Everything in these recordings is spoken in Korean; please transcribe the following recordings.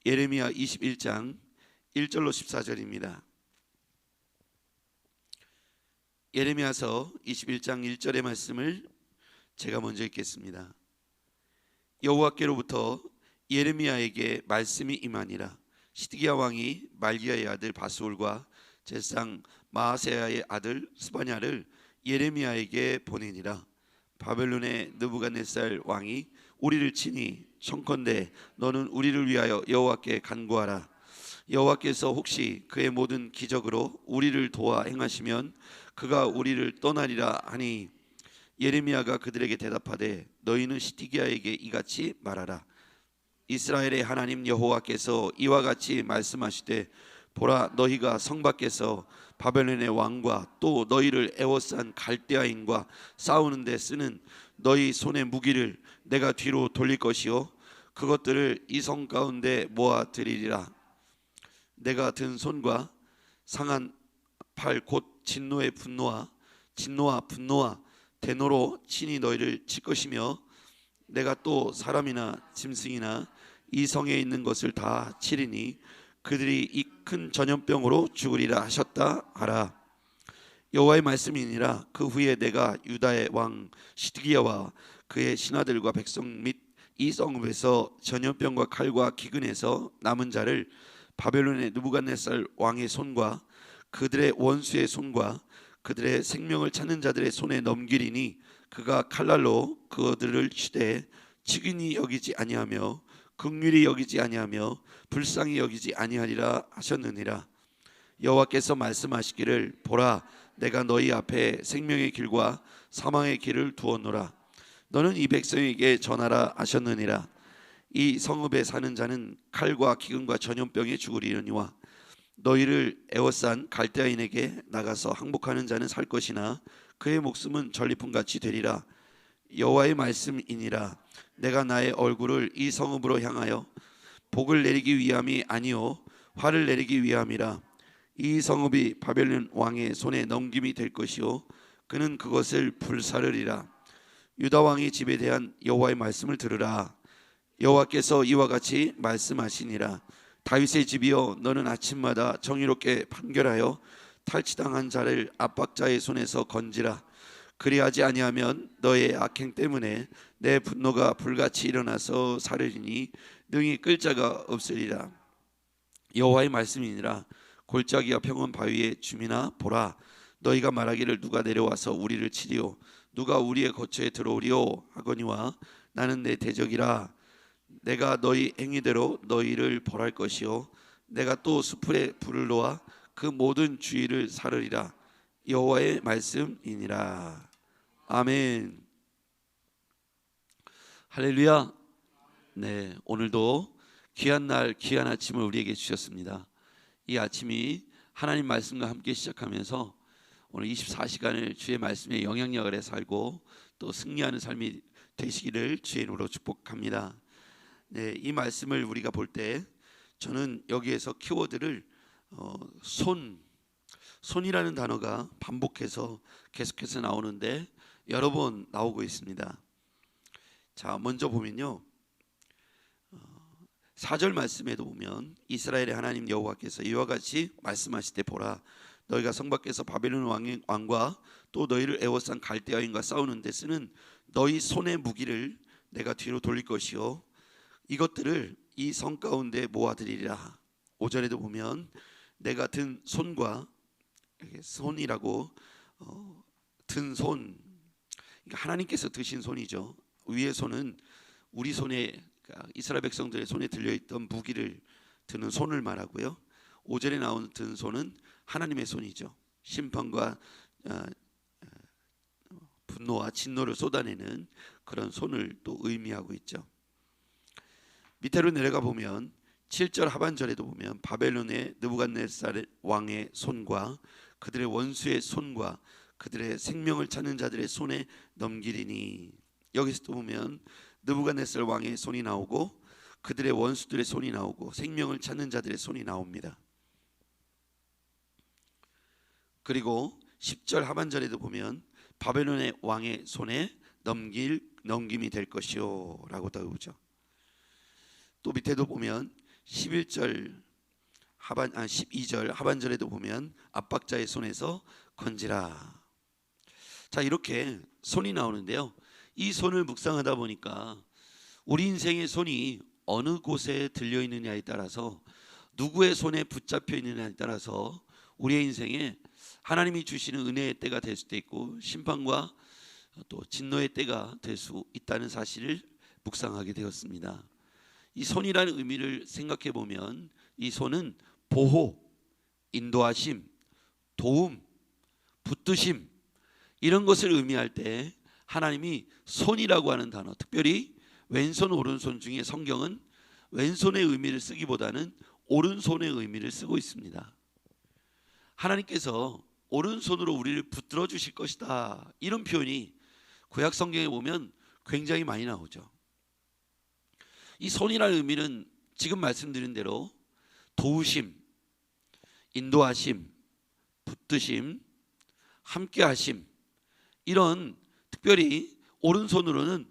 예레미야 21장 1절로 14절입니다. 예레미야서 21장 1절의 말씀을 제가 먼저 읽겠습니다. 여호와께로부터 예레미야에게 말씀이 임하니라. 시드기야 왕이 말기야의 아들 바스울과 제상 마아세야의 아들 스바냐를 예레미야에게 보내니라. 바벨론의 느부갓네살 왕이 우리를 치니 청컨대 너는 우리를 위하여 여호와께 간구하라. 여호와께서 혹시 그의 모든 기적으로 우리를 도와 행하시면 그가 우리를 떠나리라 하니, 예레미야가 그들에게 대답하되 너희는 시드기야에게 이같이 말하라. 이스라엘의 하나님 여호와께서 이와 같이 말씀하시되, 보라, 너희가 성 밖에서 바벨론의 왕과 또 너희를 애워싼 갈대아인과 싸우는 데 쓰는 너희 손의 무기를 내가 뒤로 돌릴 것이요 그것들을 이 성 가운데 모아 드리리라. 내가 든 손과 상한 팔 곧 진노와 분노와 대노로 친히 너희를 칠 것이며, 내가 또 사람이나 짐승이나 이 성에 있는 것을 다 치리니 그들이 이 큰 전염병으로 죽으리라 하셨다 하라. 여호와의 말씀이니라. 그 후에 내가 유다의 왕 시드기야와 그의 신하들과 백성 및 이 성읍에서 전염병과 칼과 기근에서 남은 자를 바벨론의 느부갓네살 왕의 손과 그들의 원수의 손과 그들의 생명을 찾는 자들의 손에 넘기리니, 그가 칼날로 그들을 치되 측은히 여기지 아니하며 긍휼히 여기지 아니하며 불쌍히 여기지 아니하리라 하셨느니라. 여호와께서 말씀하시기를, 보라, 내가 너희 앞에 생명의 길과 사망의 길을 두었노라. 너는 이 백성에게 전하라 하셨느니라. 이 성읍에 사는 자는 칼과 기근과 전염병에 죽으리니와 너희를 애워싼 갈대아인에게 나가서 항복하는 자는 살 것이나 그의 목숨은 전리품같이 되리라. 여호와의 말씀이니라. 내가 나의 얼굴을 이 성읍으로 향하여 복을 내리기 위함이 아니요 화를 내리기 위함이라. 이 성읍이 바벨론 왕의 손에 넘김이 될 것이요 그는 그것을 불사르리라. 유다 왕의 집에 대한 여호와의 말씀을 들으라. 여호와께서 이와 같이 말씀하시니라. 다윗의 집이여, 너는 아침마다 정의롭게 판결하여 탈취당한 자를 압박자의 손에서 건지라. 그리하지 아니하면 너의 악행 때문에 내 분노가 불같이 일어나서 사르리니 능히 끌 자가 없으리라. 여호와의 말씀이니라. 골짜기와 평원 바위의 주민아, 보라, 너희가 말하기를 누가 내려와서 우리를 치리요 누가 우리의 거처에 들어오리요 하거니와 나는 내 대적이라. 내가 너희 행위대로 너희를 벌할 것이요 내가 또 수풀에 불을 놓아 그 모든 주위를 사르리라. 여호와의 말씀이니라. 아멘. 할렐루야. 네, 오늘도 귀한 날 귀한 아침을 우리에게 주셨습니다. 이 아침이 하나님 말씀과 함께 시작하면서 오늘 24시간을 주의 말씀에 영향력 아래 살고 또 승리하는 삶이 되시기를 주의 이름으로 축복합니다. 네, 이 말씀을 우리가 볼 때 저는 여기에서 키워드를 손이라는 단어가 반복해서 계속해서 나오는데 여러 번 나오고 있습니다. 자, 먼저 보면요, 4절 말씀에도 보면 이스라엘의 하나님 여호와께서 이와 같이 말씀하실 때, 보라, 너희가 성 밖에서 바벨론 왕과 또 너희를 애워싼 갈대아인과 싸우는 데 쓰는 너희 손의 무기를 내가 뒤로 돌릴 것이요 이것들을 이 성 가운데 모아드리리라. 5절에도 보면 내가 든 손과, 손이라고 든 손, 그러니까 하나님께서 드신 손이죠. 위의 손은 우리 손에, 그러니까 이스라엘 백성들의 손에 들려있던 무기를 드는 손을 말하고요, 5절에 나온 든 손은 하나님의 손이죠. 심판과 분노와 진노를 쏟아내는 그런 손을 또 의미하고 있죠. 밑으로 내려가 보면 7절 하반절에도 보면 바벨론의 느부갓네살 왕의 손과 그들의 원수의 손과 그들의 생명을 찾는 자들의 손에 넘기리니, 여기서 또 보면 느부갓네살 왕의 손이 나오고 그들의 원수들의 손이 나오고 생명을 찾는 자들의 손이 나옵니다. 그리고 10절 하반절에도 보면 바벨론의 왕의 손에 넘김이 될 것이요 라고 나오죠. 또 밑에도 보면 11절 12절 하반절에도 보면 압박자의 손에서 건지라. 자, 이렇게 손이 나오는데요. 이 손을 묵상하다 보니까 우리 인생의 손이 어느 곳에 들려 있느냐에 따라서, 누구의 손에 붙잡혀 있느냐에 따라서 우리의 인생에 하나님이 주시는 은혜의 때가 될 수도 있고 심판과 또 진노의 때가 될 수 있다는 사실을 묵상하게 되었습니다. 이 손이라는 의미를 생각해 보면 이 손은 보호, 인도하심, 도움, 붙드심, 이런 것을 의미할 때 하나님이 손이라고 하는 단어, 특별히 왼손 오른손 중에 성경은 왼손의 의미를 쓰기보다는 오른손의 의미를 쓰고 있습니다. 하나님께서 오른손으로 우리를 붙들어 주실 것이다, 이런 표현이 구약 성경에 보면 굉장히 많이 나오죠. 이 손이라는 의미는 지금 말씀드린 대로 도우심, 인도하심, 붙드심, 함께하심, 이런 특별히 오른손으로는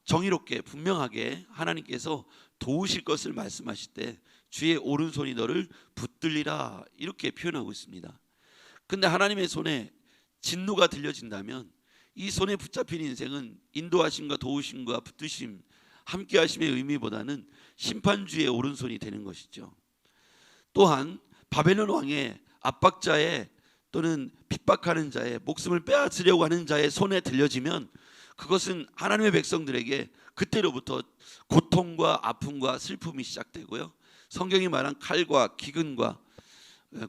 정의롭게 분명하게 하나님께서 도우실 것을 말씀하실 때 주의 오른손이 너를 붙들리라, 이렇게 표현하고 있습니다. 근데 하나님의 손에 진노가 들려진다면 이 손에 붙잡힌 인생은 인도하심과 도우심과 붙드심, 함께하심의 의미보다는 심판주의 오른손이 되는 것이죠. 또한 바벨론 왕의 압박자의 또는 핍박하는 자의, 목숨을 빼앗으려고 하는 자의 손에 들려지면 그것은 하나님의 백성들에게 그때로부터 고통과 아픔과 슬픔이 시작되고요, 성경이 말한 칼과 기근과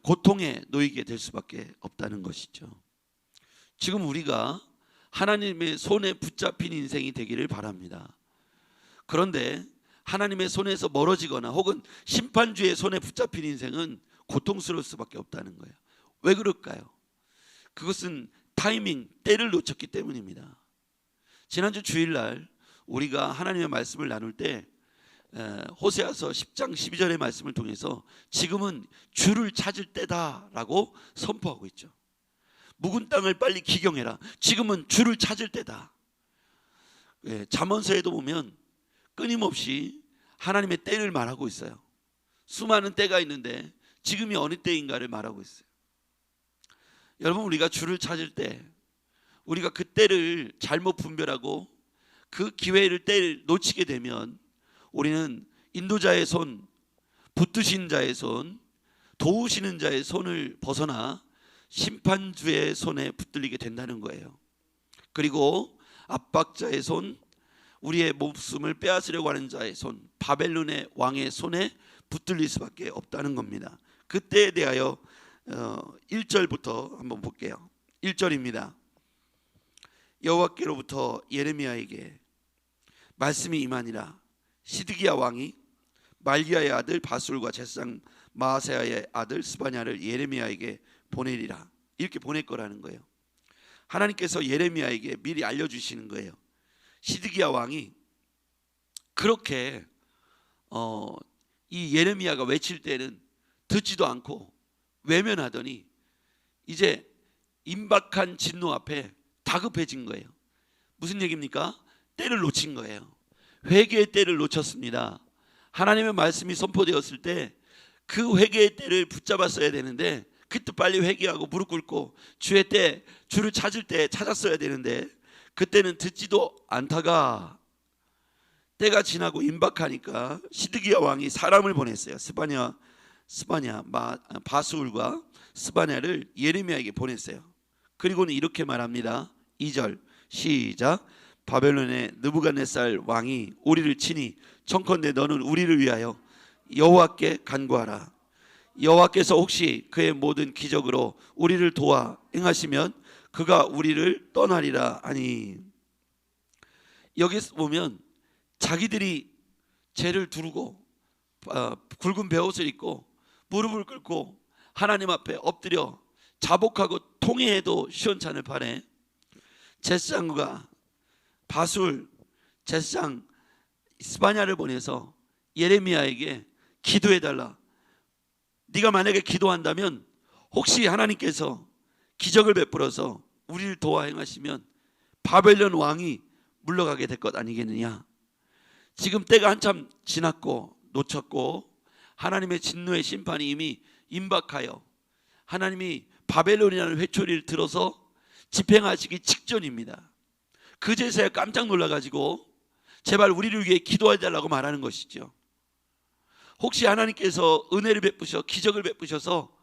고통에 놓이게 될 수밖에 없다는 것이죠. 지금 우리가 하나님의 손에 붙잡힌 인생이 되기를 바랍니다. 그런데 하나님의 손에서 멀어지거나 혹은 심판주의 손에 붙잡힌 인생은 고통스러울 수밖에 없다는 거예요. 왜 그럴까요? 그것은 타이밍, 때를 놓쳤기 때문입니다. 지난주 주일날 우리가 하나님의 말씀을 나눌 때 호세아서 10장 12절의 말씀을 통해서 지금은 주를 찾을 때다라고 선포하고 있죠. 묵은 땅을 빨리 기경해라. 지금은 주를 찾을 때다. 잠언서에도 보면 끊임없이 하나님의 때를 말하고 있어요. 수많은 때가 있는데 지금이 어느 때인가를 말하고 있어요. 여러분, 우리가 주를 찾을 때, 우리가 그 때를 잘못 분별하고 그 기회를 때를 놓치게 되면 우리는 인도자의 손, 붙드신 자의 손, 도우시는 자의 손을 벗어나 심판주의 손에 붙들리게 된다는 거예요. 그리고 압박자의 손, 우리의 목숨을 빼앗으려고 하는 자의 손, 바벨론의 왕의 손에 붙들릴 수밖에 없다는 겁니다. 그때에 대하여 1절부터 한번 볼게요. 1절입니다. 여호와께로부터 예레미야에게 말씀이 임하니라. 시드기야 왕이 말기야의 아들 바술과 제사장 마아세야의 아들 스바냐를 예레미야에게 보내리라, 이렇게 보낼 거라는 거예요. 하나님께서 예레미야에게 미리 알려주시는 거예요. 시드기야 왕이 그렇게 이 예레미야가 외칠 때는 듣지도 않고 외면하더니 이제 임박한 진노 앞에 다급해진 거예요. 무슨 얘기입니까? 때를 놓친 거예요. 회개의 때를 놓쳤습니다. 하나님의 말씀이 선포되었을 때 그 회개의 때를 붙잡았어야 되는데, 그때 빨리 회개하고 무릎 꿇고 주의 때, 주를 찾을 때 찾았어야 되는데 그때는 듣지도 않다가 때가 지나고 임박하니까 시드기야 왕이 사람을 보냈어요. 바수울과 스바냐를 예레미야에게 보냈어요. 그리고는 이렇게 말합니다. 2절 시작. 바벨론의 느부갓네살 왕이 우리를 치니 청컨대 너는 우리를 위하여 여호와께 간구하라. 여호와께서 혹시 그의 모든 기적으로 우리를 도와 행하시면 그가 우리를 떠나리라 하니. 여기서 보면 자기들이 죄를 두르고 굵은 베옷을 입고 무릎을 꿇고 하나님 앞에 엎드려 자복하고 통회해도 시원찮을 판에 제사장과 바술, 제사장 스바냐를 보내서 예레미야에게 기도해달라. 네가 만약에 기도한다면 혹시 하나님께서 기적을 베풀어서 우리를 도와 행하시면 바벨론 왕이 물러가게 될 것 아니겠느냐. 지금 때가 한참 지났고 놓쳤고 하나님의 진노의 심판이 이미 임박하여 하나님이 바벨론이라는 회초리를 들어서 집행하시기 직전입니다. 그제서야 깜짝 놀라가지고 제발 우리를 위해 기도해달라고 말하는 것이죠. 혹시 하나님께서 은혜를 베푸셔 기적을 베푸셔서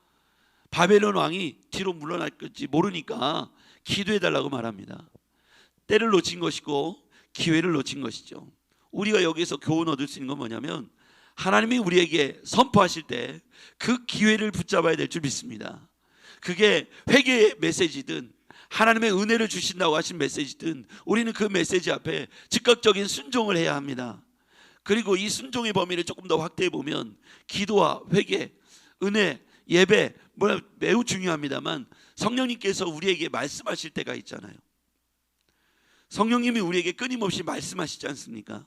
바벨론 왕이 뒤로 물러날지 모르니까 기도해달라고 말합니다. 때를 놓친 것이고 기회를 놓친 것이죠. 우리가 여기서 교훈 얻을 수 있는 건 뭐냐면 하나님이 우리에게 선포하실 때 그 기회를 붙잡아야 될 줄 믿습니다. 그게 회개의 메시지든 하나님의 은혜를 주신다고 하신 메시지든 우리는 그 메시지 앞에 즉각적인 순종을 해야 합니다. 그리고 이 순종의 범위를 조금 더 확대해 보면 기도와 회개, 은혜, 예배 매우 중요합니다만 성령님께서 우리에게 말씀하실 때가 있잖아요. 성령님이 우리에게 끊임없이 말씀하시지 않습니까?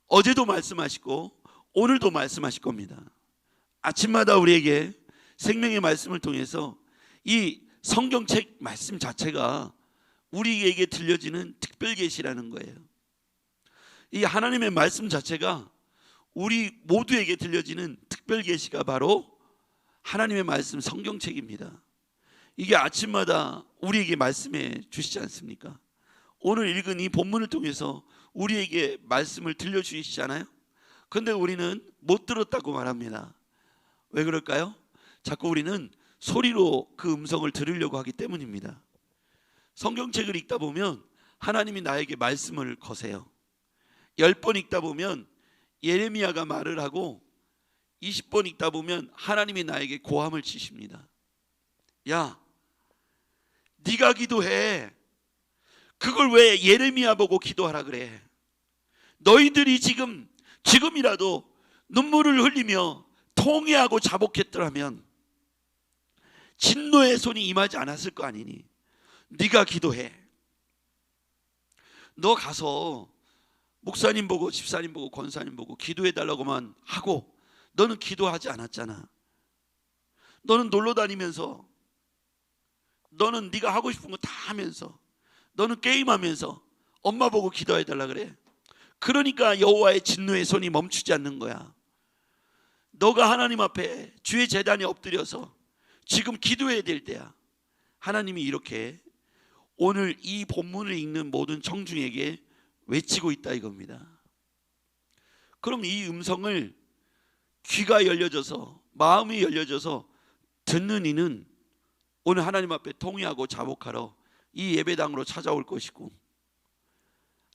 어제도 말씀하시고 오늘도 말씀하실 겁니다. 아침마다 우리에게 생명의 말씀을 통해서 이 성경책 말씀 자체가 우리에게 들려지는 특별 계시라는 거예요. 이 하나님의 말씀 자체가 우리 모두에게 들려지는 특별 계시가 바로 하나님의 말씀 성경책입니다. 이게 아침마다 우리에게 말씀해 주시지 않습니까? 오늘 읽은 이 본문을 통해서 우리에게 말씀을 들려주시잖아요. 그런데 우리는 못 들었다고 말합니다. 왜 그럴까요? 자꾸 우리는 소리로 그 음성을 들으려고 하기 때문입니다. 성경책을 읽다 보면 하나님이 나에게 말씀을 거세요. 10번 읽다 보면 예레미야가 말을 하고 20번 읽다 보면 하나님이 나에게 고함을 치십니다. 야, 네가 기도해. 그걸 왜 예레미야 보고 기도하라 그래? 너희들이 지금이라도 눈물을 흘리며 통회하고 자복했더라면 진노의 손이 임하지 않았을 거 아니니 네가 기도해. 너 가서 목사님 보고 집사님 보고 권사님 보고 기도해달라고만 하고 너는 기도하지 않았잖아. 너는 놀러 다니면서 너는 네가 하고 싶은 거 다 하면서 너는 게임하면서 엄마 보고 기도해달라 그래. 그러니까 여호와의 진노의 손이 멈추지 않는 거야. 너가 하나님 앞에 주의 제단에 엎드려서 지금 기도해야 될 때야. 하나님이 이렇게 오늘 이 본문을 읽는 모든 청중에게 외치고 있다 이겁니다. 그럼 이 음성을 귀가 열려져서 마음이 열려져서 듣는 이는 오늘 하나님 앞에 통회하고 자복하러 이 예배당으로 찾아올 것이고,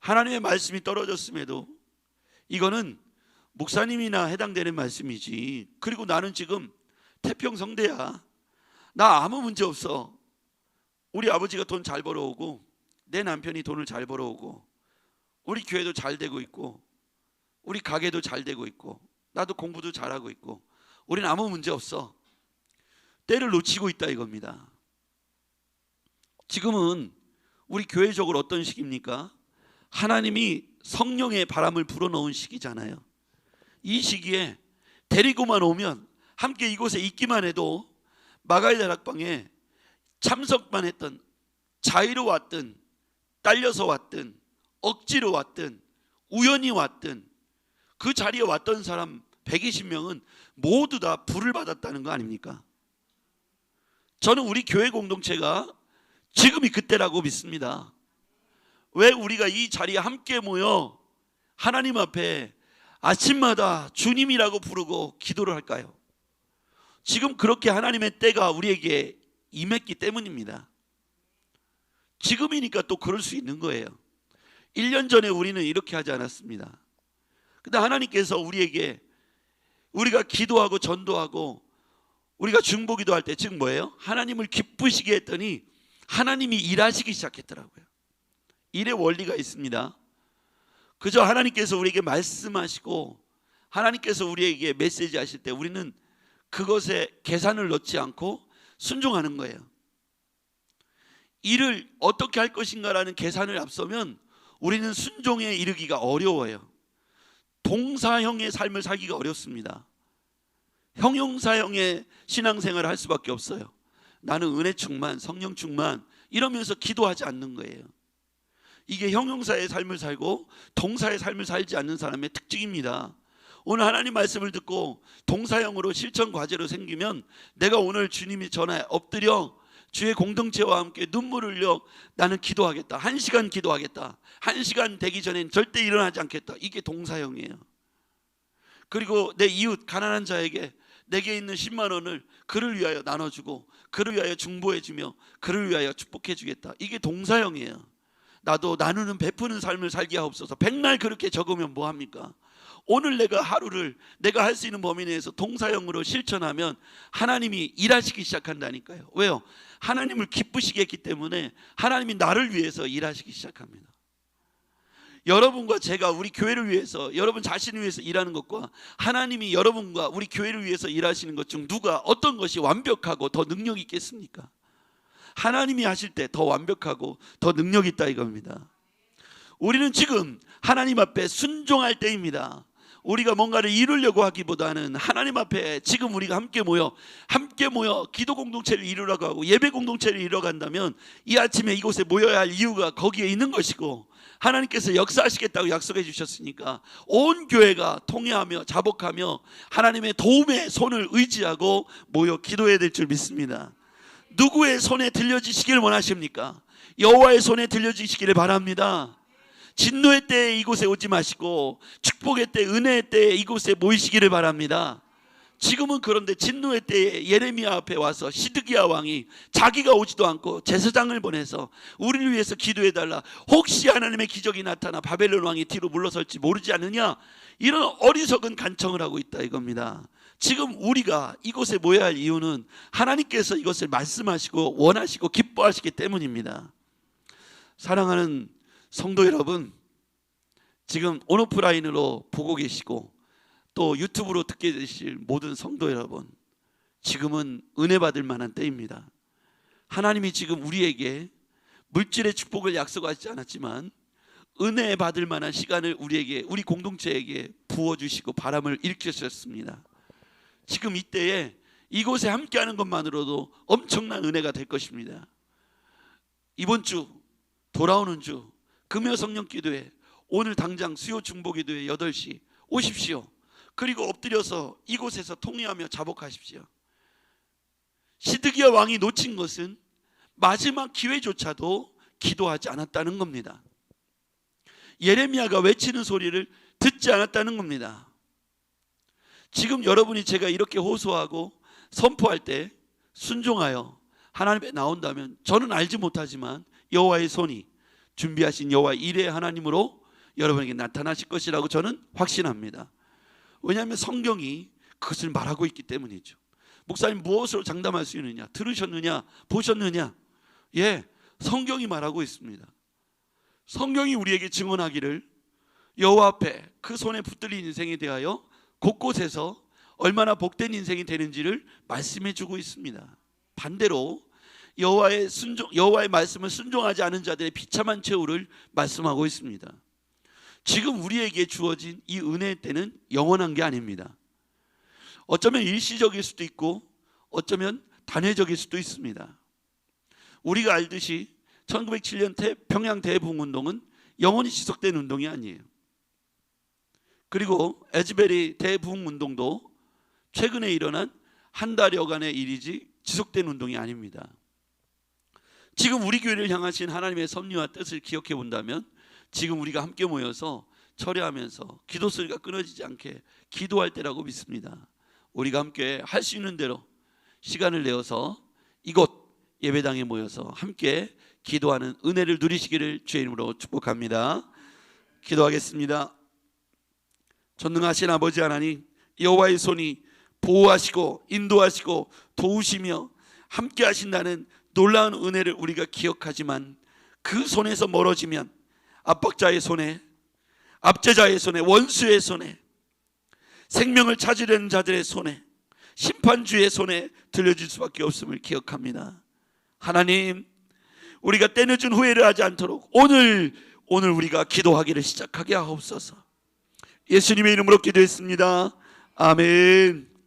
하나님의 말씀이 떨어졌음에도 이거는 목사님이나 해당되는 말씀이지, 그리고 나는 지금 태평성대야, 나 아무 문제 없어, 우리 아버지가 돈 잘 벌어오고 내 남편이 돈을 잘 벌어오고 우리 교회도 잘 되고 있고 우리 가게도 잘 되고 있고 나도 공부도 잘하고 있고 우리는 아무 문제 없어, 때를 놓치고 있다 이겁니다. 지금은 우리 교회적으로 어떤 시기입니까? 하나님이 성령의 바람을 불어넣은 시기잖아요. 이 시기에 데리고만 오면, 함께 이곳에 있기만 해도 마가의 다락방에 참석만 했던, 자의로 왔든 딸려서 왔든 억지로 왔든 우연히 왔든 그 자리에 왔던 사람 120명은 모두 다 불을 받았다는 거 아닙니까? 저는 우리 교회 공동체가 지금이 그때라고 믿습니다. 왜 우리가 이 자리에 함께 모여 하나님 앞에 아침마다 주님이라고 부르고 기도를 할까요? 지금 그렇게 하나님의 때가 우리에게 임했기 때문입니다. 지금이니까 또 그럴 수 있는 거예요. 1년 전에 우리는 이렇게 하지 않았습니다. 근데 하나님께서 우리에게, 우리가 기도하고 전도하고 우리가 중보기도 할 때 즉 뭐예요? 하나님을 기쁘시게 했더니 하나님이 일하시기 시작했더라고요. 일의 원리가 있습니다. 그저 하나님께서 우리에게 말씀하시고 하나님께서 우리에게 메시지 하실 때 우리는 그것에 계산을 넣지 않고 순종하는 거예요. 일을 어떻게 할 것인가라는 계산을 앞서면 우리는 순종에 이르기가 어려워요. 동사형의 삶을 살기가 어렵습니다. 형용사형의 신앙생활을 할 수밖에 없어요. 나는 은혜 충만, 성령 충만 이러면서 기도하지 않는 거예요. 이게 형용사의 삶을 살고 동사의 삶을 살지 않는 사람의 특징입니다. 오늘 하나님 말씀을 듣고 동사형으로 실천 과제로 생기면 내가 오늘 주님이 전에 엎드려 주의 공동체와 함께 눈물을 흘려 나는 기도하겠다. 1시간 기도하겠다. 1시간 되기 전엔 절대 일어나지 않겠다. 이게 동사형이에요. 그리고 내 이웃 가난한 자에게 내게 있는 10만 원을 그를 위하여 나눠주고 그를 위하여 중보해주며 그를 위하여 축복해주겠다. 이게 동사형이에요. 나도 나누는 베푸는 삶을 살게 하옵소서. 백날 그렇게 적으면 뭐합니까? 오늘 내가 하루를 내가 할 수 있는 범위 내에서 동사형으로 실천하면 하나님이 일하시기 시작한다니까요. 왜요? 하나님을 기쁘시게 했기 때문에 하나님이 나를 위해서 일하시기 시작합니다. 여러분과 제가 우리 교회를 위해서, 여러분 자신을 위해서 일하는 것과 하나님이 여러분과 우리 교회를 위해서 일하시는 것 중 누가 어떤 것이 완벽하고 더 능력이 있겠습니까? 하나님이 하실 때 더 완벽하고 더 능력이 있다 이겁니다. 우리는 지금 하나님 앞에 순종할 때입니다. 우리가 뭔가를 이루려고 하기보다는 하나님 앞에 지금 우리가 함께 모여 기도 공동체를 이루려고 하고 예배 공동체를 이뤄간다면 이 아침에 이곳에 모여야 할 이유가 거기에 있는 것이고, 하나님께서 역사하시겠다고 약속해 주셨으니까 온 교회가 통회하며 자복하며 하나님의 도움의 손을 의지하고 모여 기도해야 될 줄 믿습니다. 누구의 손에 들려지시기를 원하십니까? 여호와의 손에 들려지시기를 바랍니다. 진노의 때에 이곳에 오지 마시고 축복의 때, 은혜의 때에 이곳에 모이시기를 바랍니다. 지금은 그런데 진노의 때에 예레미야 앞에 와서 시드기야 왕이 자기가 오지도 않고 제사장을 보내서 우리를 위해서 기도해달라, 혹시 하나님의 기적이 나타나 바벨론 왕이 뒤로 물러설지 모르지 않느냐, 이런 어리석은 간청을 하고 있다 이겁니다. 지금 우리가 이곳에 모여야 할 이유는 하나님께서 이것을 말씀하시고 원하시고 기뻐하시기 때문입니다. 사랑하는 성도 여러분, 지금 온오프라인으로 보고 계시고 또 유튜브로 듣게 되실 모든 성도 여러분, 지금은 은혜 받을 만한 때입니다. 하나님이 지금 우리에게 물질의 축복을 약속하지 않았지만 은혜 받을 만한 시간을 우리에게, 우리 공동체에게 부어주시고 바람을 일으키셨습니다. 지금 이때에 이곳에 함께하는 것만으로도 엄청난 은혜가 될 것입니다. 이번 주, 돌아오는 주 금요 성령 기도회, 오늘 당장 수요 중보 기도회 8시 오십시오. 그리고 엎드려서 이곳에서 통회하며 자복하십시오. 시드기야 왕이 놓친 것은 마지막 기회조차도 기도하지 않았다는 겁니다. 예레미야가 외치는 소리를 듣지 않았다는 겁니다. 지금 여러분이 제가 이렇게 호소하고 선포할 때 순종하여 하나님 앞에 나온다면 저는 알지 못하지만 여호와의 손이, 준비하신 여호와 일의 하나님으로 여러분에게 나타나실 것이라고 저는 확신합니다. 왜냐하면 성경이 그것을 말하고 있기 때문이죠. 목사님 무엇으로 장담할 수 있느냐? 들으셨느냐? 보셨느냐? 예, 성경이 말하고 있습니다. 성경이 우리에게 증언하기를 여호와 앞에 그 손에 붙들린 인생에 대하여 곳곳에서 얼마나 복된 인생이 되는지를 말씀해 주고 있습니다. 반대로 여호와의 말씀을 순종하지 않은 자들의 비참한 최후를 말씀하고 있습니다. 지금 우리에게 주어진 이 은혜의 때는 영원한 게 아닙니다. 어쩌면 일시적일 수도 있고 어쩌면 단회적일 수도 있습니다. 우리가 알듯이 1907년 평양 대부흥운동은 영원히 지속된 운동이 아니에요. 그리고 에즈베리 대부흥운동도 최근에 일어난 한 달여간의 일이지 지속된 운동이 아닙니다. 지금 우리 교회를 향하신 하나님의 섭리와 뜻을 기억해 본다면 지금 우리가 함께 모여서 철회하면서 기도 소리가 끊어지지 않게 기도할 때라고 믿습니다. 우리가 함께 할 수 있는 대로 시간을 내어서 이곳 예배당에 모여서 함께 기도하는 은혜를 누리시기를 주의 이름으로 축복합니다. 기도하겠습니다. 전능하신 아버지 하나님, 여호와의 손이 보호하시고 인도하시고 도우시며 함께 하신다는 놀라운 은혜를 우리가 기억하지만 그 손에서 멀어지면 압박자의 손에, 압제자의 손에, 원수의 손에, 생명을 찾으려는 자들의 손에, 심판주의 손에 들려질 수밖에 없음을 기억합니다. 하나님, 우리가 때늦은 후회를 하지 않도록 오늘 우리가 기도하기를 시작하게 하옵소서. 예수님의 이름으로 기도했습니다. 아멘.